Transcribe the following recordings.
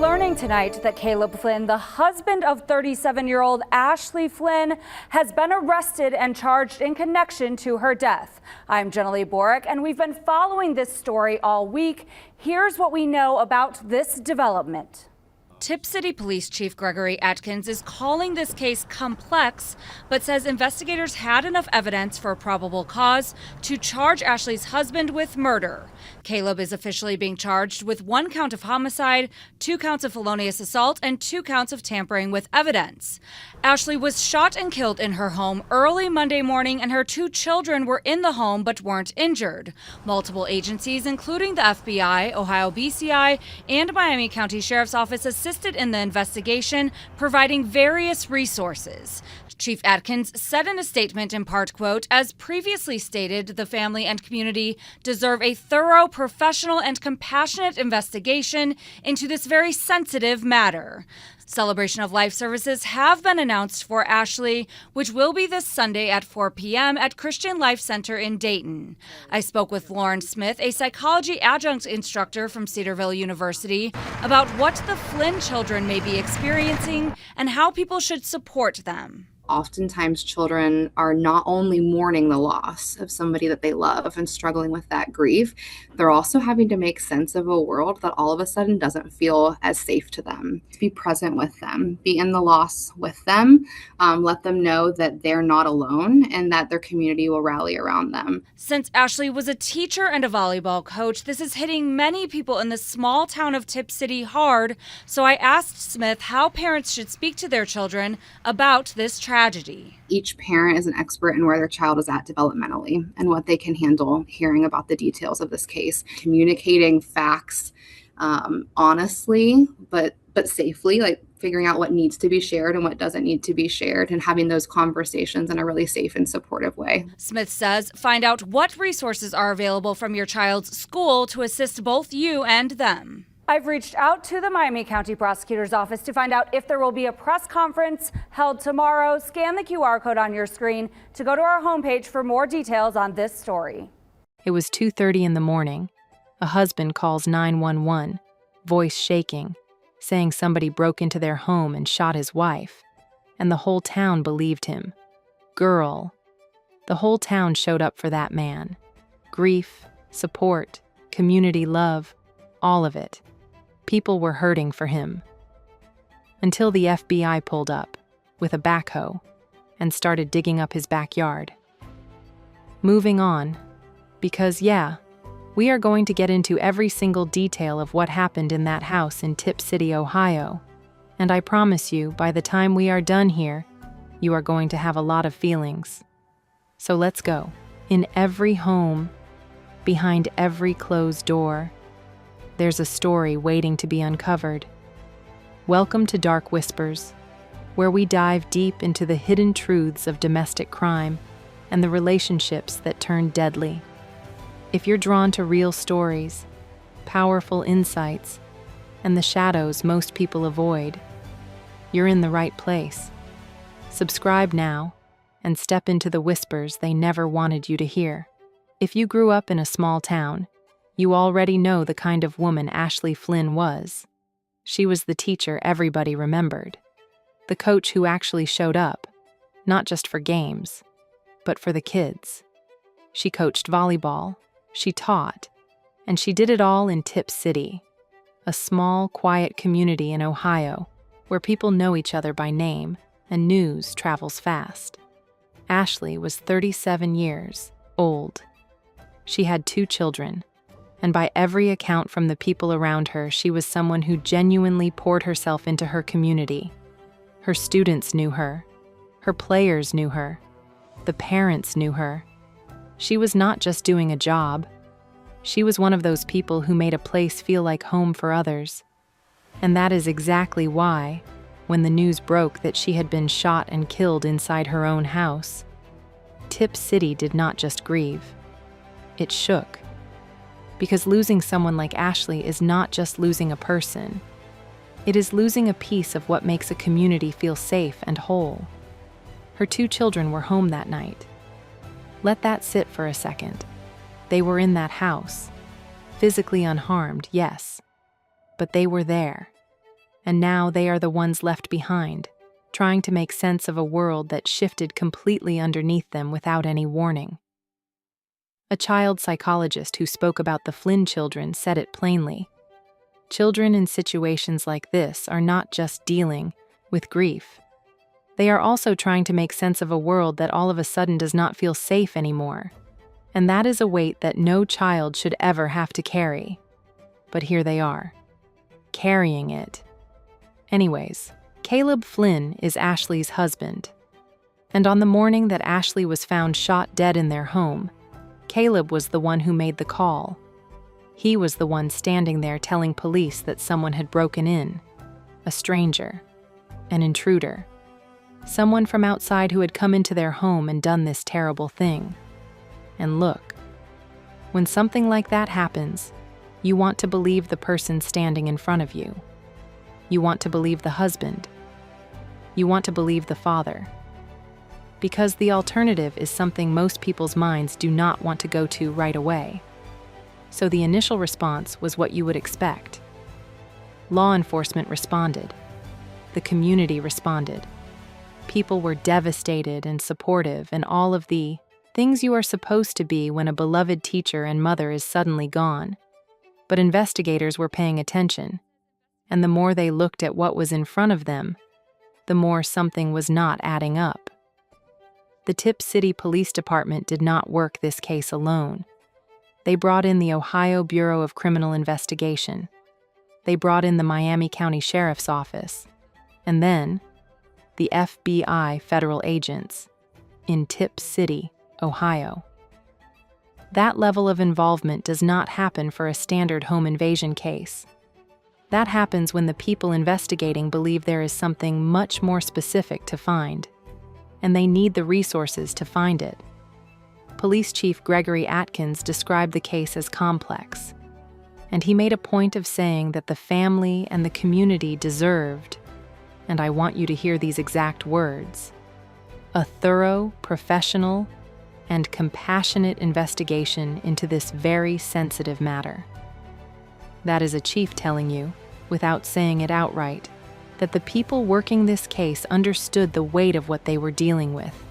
learning tonight that Caleb Flynn, the husband of 37-year-old Ashley Flynn, has been arrested and charged in connection to her death. I'm Jenna Borick, and we've been following this story all week. Here's what we know about this development. Tip City Police Chief Gregory Atkins is calling this case complex, but says investigators had enough evidence for a probable cause to charge Ashley's husband with murder. Caleb is officially being charged with 1 count of homicide, 2 counts of felonious assault, and 2 counts of tampering with evidence. Ashley was shot and killed in her home early Monday morning, and her 2 children were in the home but weren't injured. Multiple agencies, including the FBI, Ohio BCI, and Miami County Sheriff's Office, assisted in the investigation, providing various resources. Chief Atkins said in a statement, in part, quote, "As previously stated, the family and community deserve a thorough, professional, and compassionate investigation into this very sensitive matter." Celebration of Life services have been announced for Ashley, which will be this Sunday at 4 p.m. at Christian Life Center in Dayton. I spoke with Lauren Smith, a psychology adjunct instructor from Cedarville University, about what the Flynn children may be experiencing and how people should support them. Oftentimes children are not only mourning the loss of somebody that they love and struggling with that grief, they're also having to make sense of a world that all of a sudden doesn't feel as safe to them. To be present with them, be in the loss with them, let them know that they're not alone and that their community will rally around them. Since Ashley was a teacher and a volleyball coach, this is hitting many people in the small town of Tip City hard, so I asked Smith how parents should speak to their children about this tragedy. Each parent is an expert in where their child is at developmentally and what they can handle hearing about the details of this case. Communicating facts honestly, but safely, like figuring out what needs to be shared and what doesn't need to be shared, and having those conversations in a really safe and supportive way. Smith says find out what resources are available from your child's school to assist both you and them. I've reached out to the Miami County Prosecutor's Office to find out if there will be a press conference held tomorrow. Scan the QR code on your screen to go to our homepage for more details on this story. It was 2:30 in the morning. A husband calls 911, voice shaking, saying somebody broke into their home and shot his wife. And the whole town believed him. Girl. The whole town showed up for that man. Grief, support, community love, all of it. People were hurting for him. Until the FBI pulled up with a backhoe and started digging up his backyard. Moving on, because we are going to get into every single detail of what happened in that house in Tip City, Ohio. And I promise you, by the time we are done here, you are going to have a lot of feelings. So let's go. In every home, behind every closed door, there's a story waiting to be uncovered. Welcome to Dark Whispers, where we dive deep into the hidden truths of domestic crime and the relationships that turn deadly. If you're drawn to real stories, powerful insights, and the shadows most people avoid, you're in the right place. Subscribe now and step into the whispers they never wanted you to hear. If you grew up in a small town, you already know the kind of woman Ashley Flynn was. She was the teacher everybody remembered, the coach who actually showed up, not just for games, but for the kids. She coached volleyball, she taught, and she did it all in Tip City, a small, quiet community in Ohio where people know each other by name and news travels fast. Ashley was 37 years old. She had 2 children. And by every account from the people around her, she was someone who genuinely poured herself into her community. Her students knew her. Her players knew her. The parents knew her. She was not just doing a job. She was one of those people who made a place feel like home for others. And that is exactly why, when the news broke that she had been shot and killed inside her own house, Tip City did not just grieve. It shook. Because losing someone like Ashley is not just losing a person. It is losing a piece of what makes a community feel safe and whole. Her 2 children were home that night. Let that sit for a second. They were in that house. Physically unharmed, yes. But they were there. and now they are the ones left behind, trying to make sense of a world that shifted completely underneath them without any warning. A child psychologist who spoke about the Flynn children said it plainly. Children in situations like this are not just dealing with grief. They are also trying to make sense of a world that all of a sudden does not feel safe anymore. And that is a weight that no child should ever have to carry. But here they are, carrying it. Anyways, Caleb Flynn is Ashley's husband. And on the morning that Ashley was found shot dead in their home, Caleb was the one who made the call. He was the one standing there telling police that someone had broken in. A stranger. An intruder. Someone from outside who had come into their home and done this terrible thing. And look, when something like that happens, you want to believe the person standing in front of you. You want to believe the husband. You want to believe the father. Because the alternative is something most people's minds do not want to go to right away. So the initial response was what you would expect. Law enforcement responded. The community responded. People were devastated and supportive, and all of the things you are supposed to be when a beloved teacher and mother is suddenly gone. But investigators were paying attention, and the more they looked at what was in front of them, the more something was not adding up. The Tip City Police Department did not work this case alone. They brought in the Ohio Bureau of Criminal Investigation. They brought in the Miami County Sheriff's Office. And then, the FBI federal agents in Tip City, Ohio. That level of involvement does not happen for a standard home invasion case. That happens when the people investigating believe there is something much more specific to find, and they need the resources to find it. Police Chief Gregory Atkins described the case as complex, and he made a point of saying that the family and the community deserved, and I want you to hear these exact words, a thorough, professional, and compassionate investigation into this very sensitive matter. That is a chief telling you, without saying it outright, that the people working this case understood the weight of what they were dealing with,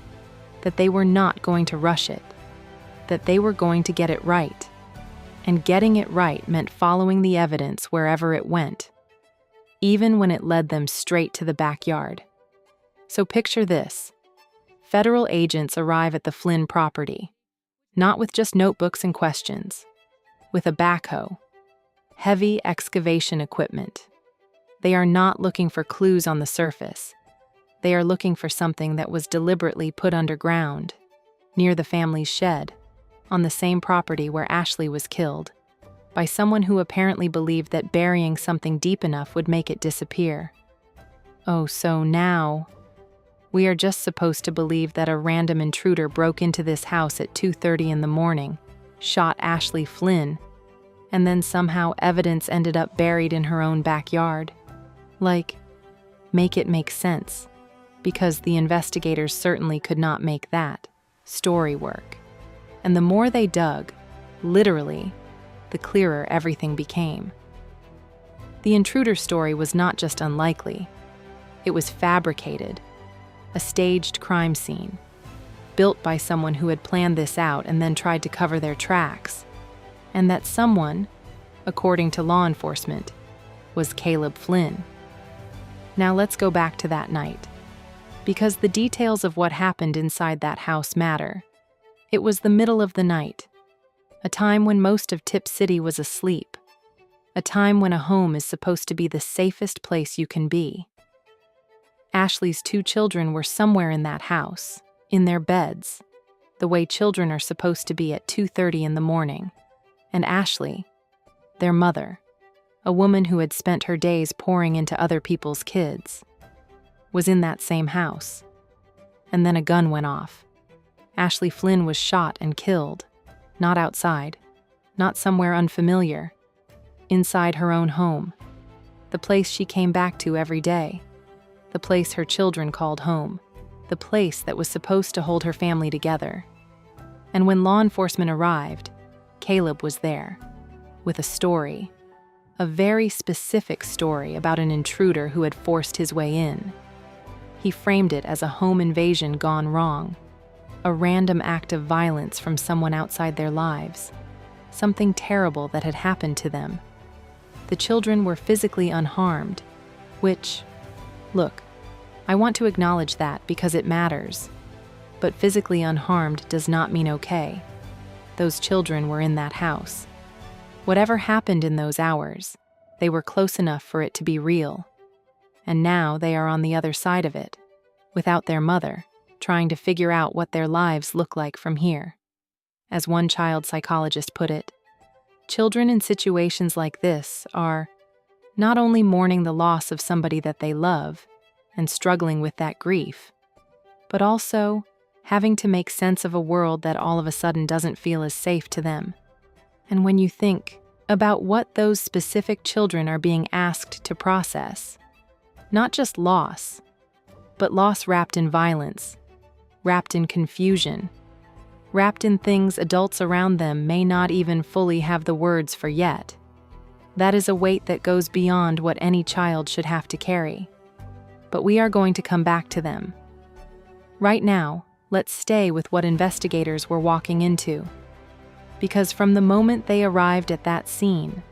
that they were not going to rush it, that they were going to get it right. And getting it right meant following the evidence wherever it went, even when it led them straight to the backyard. So picture this. Federal agents arrive at the Flynn property, not with just notebooks and questions, with a backhoe, heavy excavation equipment. They are not looking for clues on the surface. They are looking for something that was deliberately put underground, near the family's shed, on the same property where Ashley was killed, by someone who apparently believed that burying something deep enough would make it disappear. Oh, so now, we are just supposed to believe that a random intruder broke into this house at 2:30 in the morning, shot Ashley Flynn, and then somehow evidence ended up buried in her own backyard. Like, make it make sense, because the investigators certainly could not make that story work. And the more they dug, literally, the clearer everything became. The intruder story was not just unlikely, it was fabricated, a staged crime scene, built by someone who had planned this out and then tried to cover their tracks. And that someone, according to law enforcement, was Caleb Flynn. Now let's go back to that night, because the details of what happened inside that house matter. It was the middle of the night, a time when most of Tip City was asleep, a time when a home is supposed to be the safest place you can be. Ashley's 2 children were somewhere in that house, in their beds, the way children are supposed to be at 2:30 in the morning. And Ashley, their mother, a woman who had spent her days pouring into other people's kids, was in that same house. And then a gun went off. Ashley Flynn was shot and killed, not outside, not somewhere unfamiliar, inside her own home, the place she came back to every day, the place her children called home, the place that was supposed to hold her family together. And when law enforcement arrived, Caleb was there, with a story a very specific story about an intruder who had forced his way in. He framed it as a home invasion gone wrong, a random act of violence from someone outside their lives, something terrible that had happened to them. The children were physically unharmed, which, look, I want to acknowledge that because it matters. But physically unharmed does not mean okay. Those children were in that house. Whatever happened in those hours, they were close enough for it to be real. And now they are on the other side of it, without their mother, trying to figure out what their lives look like from here. As one child psychologist put it, children in situations like this are not only mourning the loss of somebody that they love and struggling with that grief, but also having to make sense of a world that all of a sudden doesn't feel as safe to them. And when you think about what those specific children are being asked to process, not just loss, but loss wrapped in violence, wrapped in confusion, wrapped in things adults around them may not even fully have the words for yet, that is a weight that goes beyond what any child should have to carry. But we are going to come back to them. Right now, let's stay with what investigators were walking into. Because from the moment they arrived at that scene,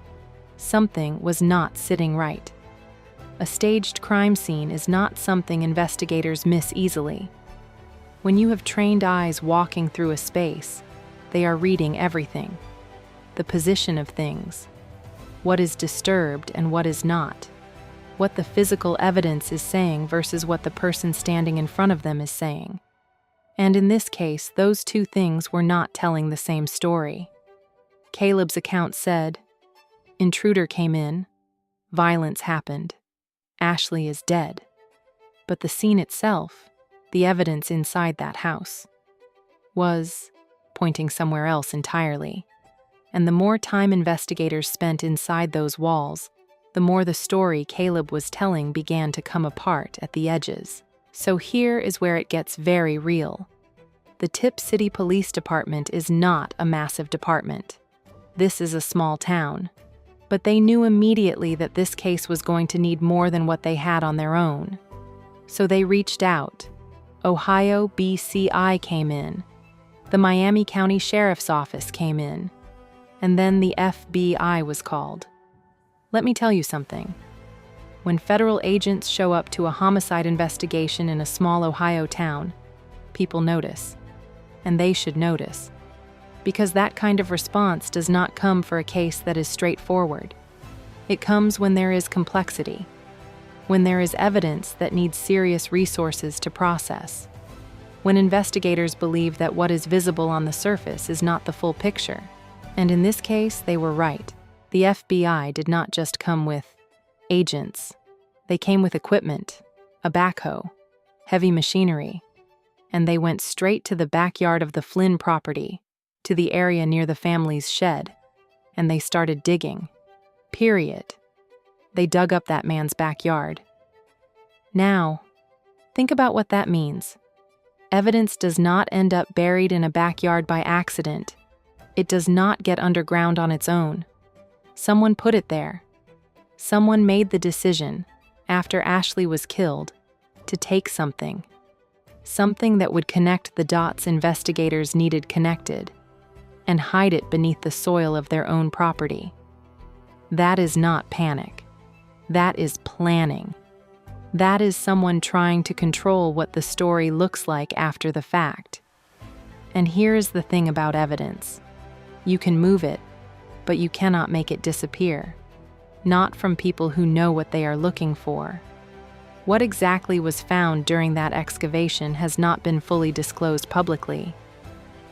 something was not sitting right. A staged crime scene is not something investigators miss easily. When you have trained eyes walking through a space, they are reading everything. The position of things, what is disturbed and what is not, what the physical evidence is saying versus what the person standing in front of them is saying. And in this case, those two things were not telling the same story. Caleb's account said, "Intruder came in, violence happened, Ashley is dead." But the scene itself, the evidence inside that house, was pointing somewhere else entirely. And the more time investigators spent inside those walls, the more the story Caleb was telling began to come apart at the edges. So here is where it gets very real. The Tip City Police Department is not a massive department. This is a small town. But they knew immediately that this case was going to need more than what they had on their own. So they reached out. Ohio BCI came in. The Miami County Sheriff's Office came in. And then the FBI was called. Let me tell you something. When federal agents show up to a homicide investigation in a small Ohio town, people notice. And they should notice. Because that kind of response does not come for a case that is straightforward. It comes when there is complexity, when there is evidence that needs serious resources to process, when investigators believe that what is visible on the surface is not the full picture. And in this case, they were right. The FBI did not just come with agents. They came with equipment, a backhoe, heavy machinery, and they went straight to the backyard of the Flynn property, to the area near the family's shed, and they started digging. Period. They dug up that man's backyard. Now, think about what that means. Evidence does not end up buried in a backyard by accident. It does not get underground on its own. Someone put it there. Someone made the decision, after Ashley was killed, to take something that would connect the dots investigators needed connected, and hide it beneath the soil of their own property. That is not panic. That is planning. That is someone trying to control what the story looks like after the fact. And here is the thing about evidence. You can move it, but you cannot make it disappear. Not from people who know what they are looking for. What exactly was found during that excavation has not been fully disclosed publicly.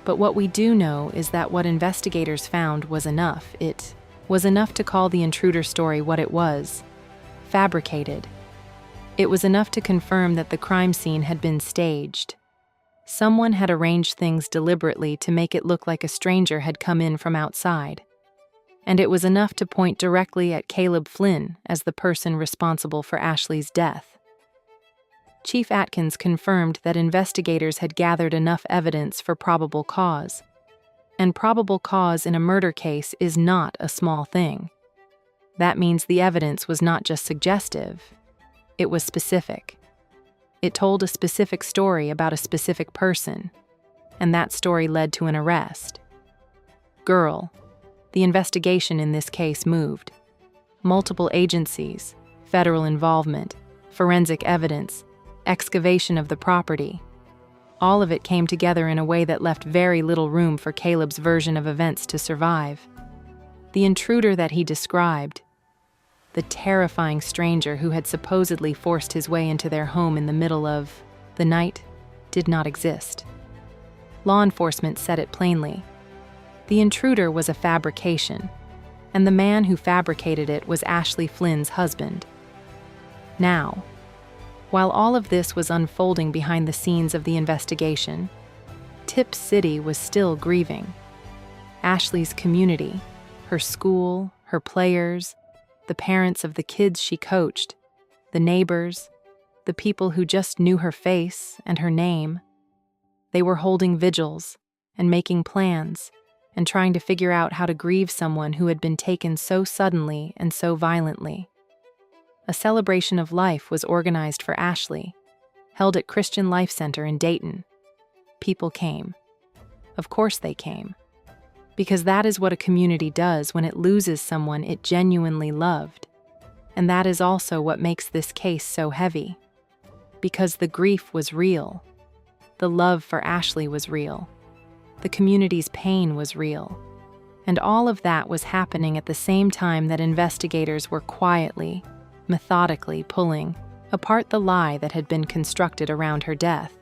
But what we do know is that what investigators found was enough. It was enough to call the intruder story what it was: fabricated. It was enough to confirm that the crime scene had been staged. Someone had arranged things deliberately to make it look like a stranger had come in from outside. And it was enough to point directly at Caleb Flynn as the person responsible for Ashley's death. Chief Atkins confirmed that investigators had gathered enough evidence for probable cause. And probable cause in a murder case is not a small thing. That means the evidence was not just suggestive, it was specific. It told a specific story about a specific person, and that story led to an arrest. Girl, the investigation in this case moved. Multiple agencies, federal involvement, forensic evidence, excavation of the property. All of it came together in a way that left very little room for Caleb's version of events to survive. The intruder that he described, the terrifying stranger who had supposedly forced his way into their home in the middle of the night, did not exist. Law enforcement said it plainly. The intruder was a fabrication, and the man who fabricated it was Ashley Flynn's husband. Now, while all of this was unfolding behind the scenes of the investigation, Tipp City was still grieving. Ashley's community, her school, her players, the parents of the kids she coached, the neighbors, the people who just knew her face and her name. They were holding vigils and making plans and trying to figure out how to grieve someone who had been taken so suddenly and so violently. A celebration of life was organized for Ashley, held at Christian Life Center in Dayton. People came. Of course they came. Because that is what a community does when it loses someone it genuinely loved. And that is also what makes this case so heavy. Because the grief was real. The love for Ashley was real. The community's pain was real. And all of that was happening at the same time that investigators were quietly, methodically pulling apart the lie that had been constructed around her death.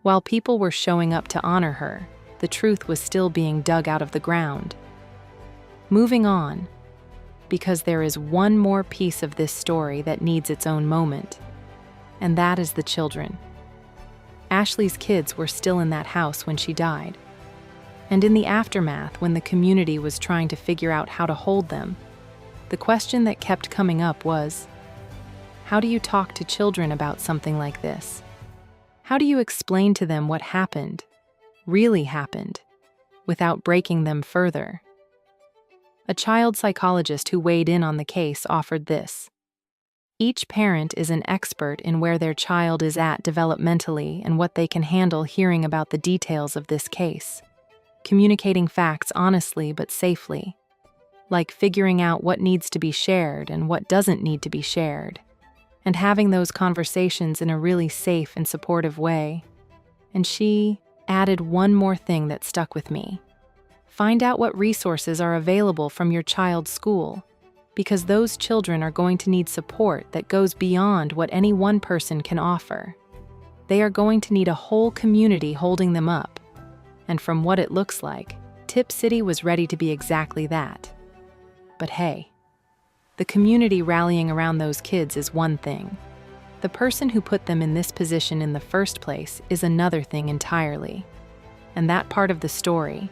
While people were showing up to honor her, the truth was still being dug out of the ground. Moving on, because there is one more piece of this story that needs its own moment, and that is the children. Ashley's kids were still in that house when she died. And in the aftermath, when the community was trying to figure out how to hold them, the question that kept coming up was, how do you talk to children about something like this? How do you explain to them what happened, really happened, without breaking them further? A child psychologist who weighed in on the case offered this. Each parent is an expert in where their child is at developmentally and what they can handle hearing about the details of this case. Communicating facts honestly but safely, like figuring out what needs to be shared and what doesn't need to be shared, and having those conversations in a really safe and supportive way. And she added one more thing that stuck with me. Find out what resources are available from your child's school, because those children are going to need support that goes beyond what any one person can offer. They are going to need a whole community holding them up. And from what it looks like, Tipp City was ready to be exactly that. But hey, the community rallying around those kids is one thing. The person who put them in this position in the first place is another thing entirely. And that part of the story,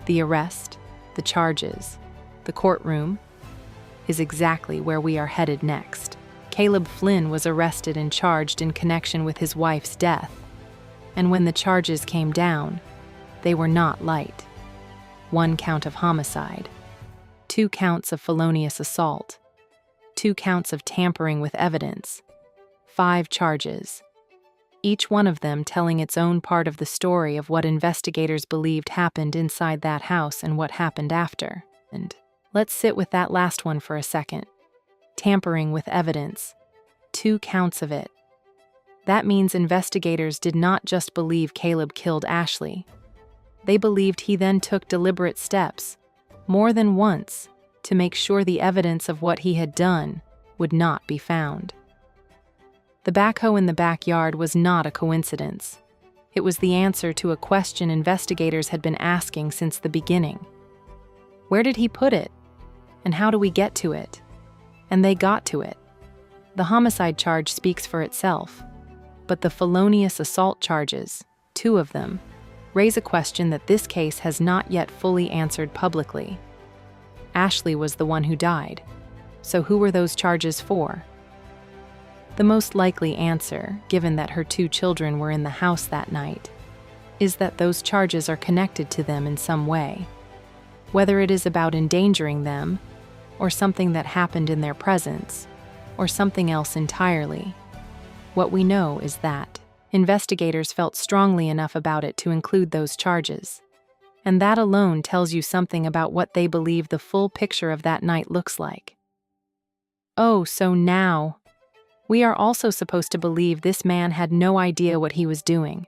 the arrest, the charges, the courtroom, is exactly where we are headed next. Caleb Flynn was arrested and charged in connection with his wife's death. And when the charges came down, they were not light. 1 count of homicide, 2 counts of felonious assault, 2 counts of tampering with evidence, 5 charges, each one of them telling its own part of the story of what investigators believed happened inside that house and what happened after. And let's sit with that last one for a second. Tampering with evidence, 2 counts of it. That means investigators did not just believe Caleb killed Ashley. They believed he then took deliberate steps, more than once, to make sure the evidence of what he had done would not be found. The backhoe in the backyard was not a coincidence. It was the answer to a question investigators had been asking since the beginning. Where did he put it? And how do we get to it? And they got to it. The homicide charge speaks for itself, but the felonious assault charges, 2 of them, raise a question that this case has not yet fully answered publicly. Ashley was the one who died, so who were those charges for? The most likely answer, given that her 2 children were in the house that night, is that those charges are connected to them in some way. Whether it is about endangering them, or something that happened in their presence, or something else entirely. What we know is that investigators felt strongly enough about it to include those charges. And that alone tells you something about what they believe the full picture of that night looks like. Oh, so now, we are also supposed to believe this man had no idea what he was doing.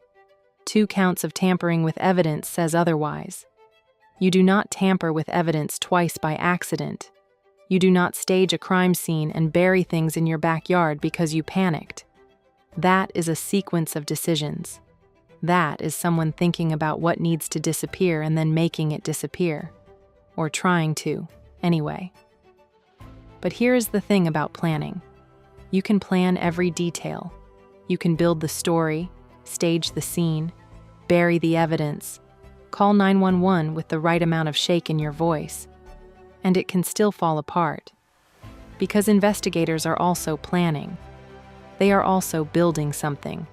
2 counts of tampering with evidence says otherwise. You do not tamper with evidence twice by accident. You do not stage a crime scene and bury things in your backyard because you panicked. That is a sequence of decisions. That is someone thinking about what needs to disappear and then making it disappear. Or trying to, anyway. But here is the thing about planning. You can plan every detail. You can build the story, stage the scene, bury the evidence, call 911 with the right amount of shake in your voice, and it can still fall apart. Because investigators are also planning. They are also building something.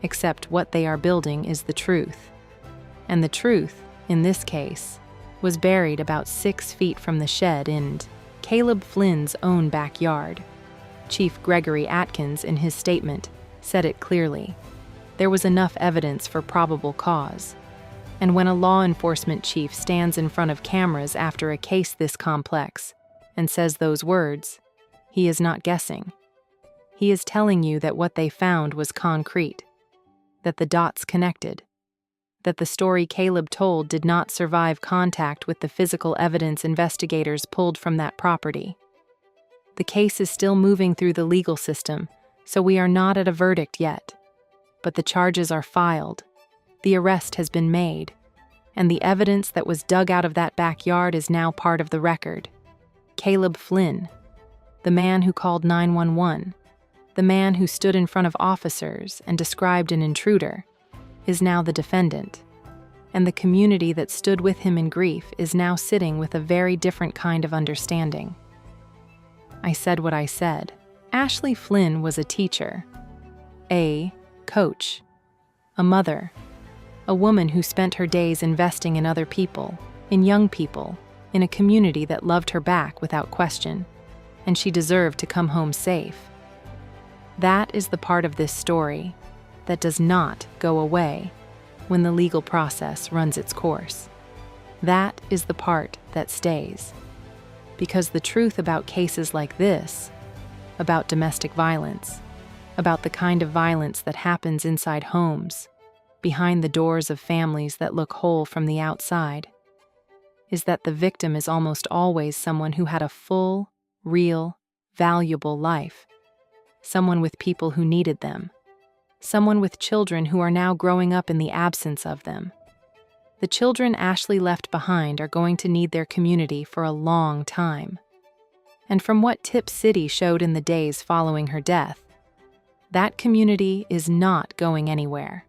Except what they are building is the truth. And the truth, in this case, was buried about 6 feet from the shed in Caleb Flynn's own backyard. Chief Gregory Atkins, in his statement, said it clearly. There was enough evidence for probable cause. And when a law enforcement chief stands in front of cameras after a case this complex and says those words, he is not guessing. He is telling you that what they found was concrete, that the dots connected, that the story Caleb told did not survive contact with the physical evidence investigators pulled from that property. The case is still moving through the legal system, so we are not at a verdict yet. But the charges are filed, the arrest has been made, and the evidence that was dug out of that backyard is now part of the record. Caleb Flynn, the man who called 911, the man who stood in front of officers and described an intruder, is now the defendant. And the community that stood with him in grief is now sitting with a very different kind of understanding. I said what I said. Ashley Flynn was a teacher, a coach, a mother, a woman who spent her days investing in other people, in young people, in a community that loved her back without question, and she deserved to come home safe. That is the part of this story that does not go away when the legal process runs its course. That is the part that stays. Because the truth about cases like this, about domestic violence, about the kind of violence that happens inside homes, behind the doors of families that look whole from the outside, is that the victim is almost always someone who had a full, real, valuable life. Someone with people who needed them. Someone with children who are now growing up in the absence of them. The children Ashley left behind are going to need their community for a long time. And from what Tip City showed in the days following her death, that community is not going anywhere.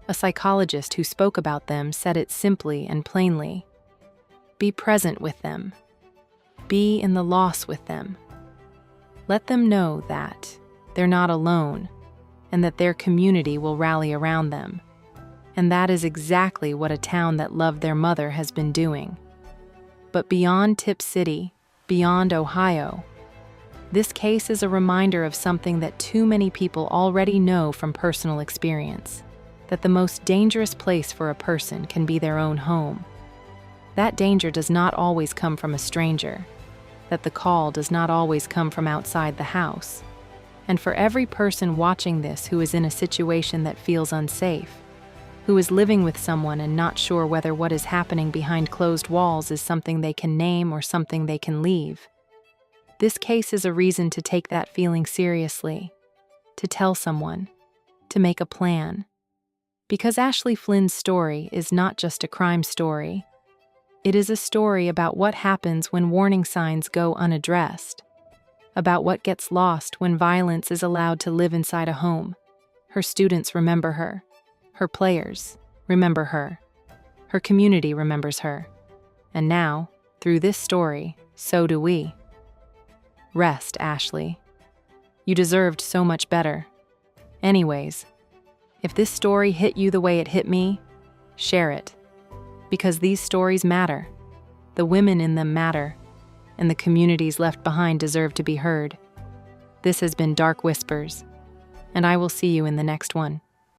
A psychologist who spoke about them said it simply and plainly. Be present with them. Be in the loss with them. Let them know that they're not alone and that their community will rally around them. And that is exactly what a town that loved their mother has been doing. But beyond Tip City, beyond Ohio, this case is a reminder of something that too many people already know from personal experience, that the most dangerous place for a person can be their own home. That danger does not always come from a stranger, that the call does not always come from outside the house. And for every person watching this who is in a situation that feels unsafe, who is living with someone and not sure whether what is happening behind closed walls is something they can name or something they can leave, this case is a reason to take that feeling seriously, to tell someone, to make a plan. Because Ashley Flynn's story is not just a crime story. It is a story about what happens when warning signs go unaddressed, about what gets lost when violence is allowed to live inside a home. Her students remember her. Her players remember her. Her community remembers her. And now, through this story, so do we. Rest, Ashley. You deserved so much better. Anyways, if this story hit you the way it hit me, share it. Because these stories matter. The women in them matter. and the communities left behind deserve to be heard. This has been Dark Whispers, and I will see you in the next one.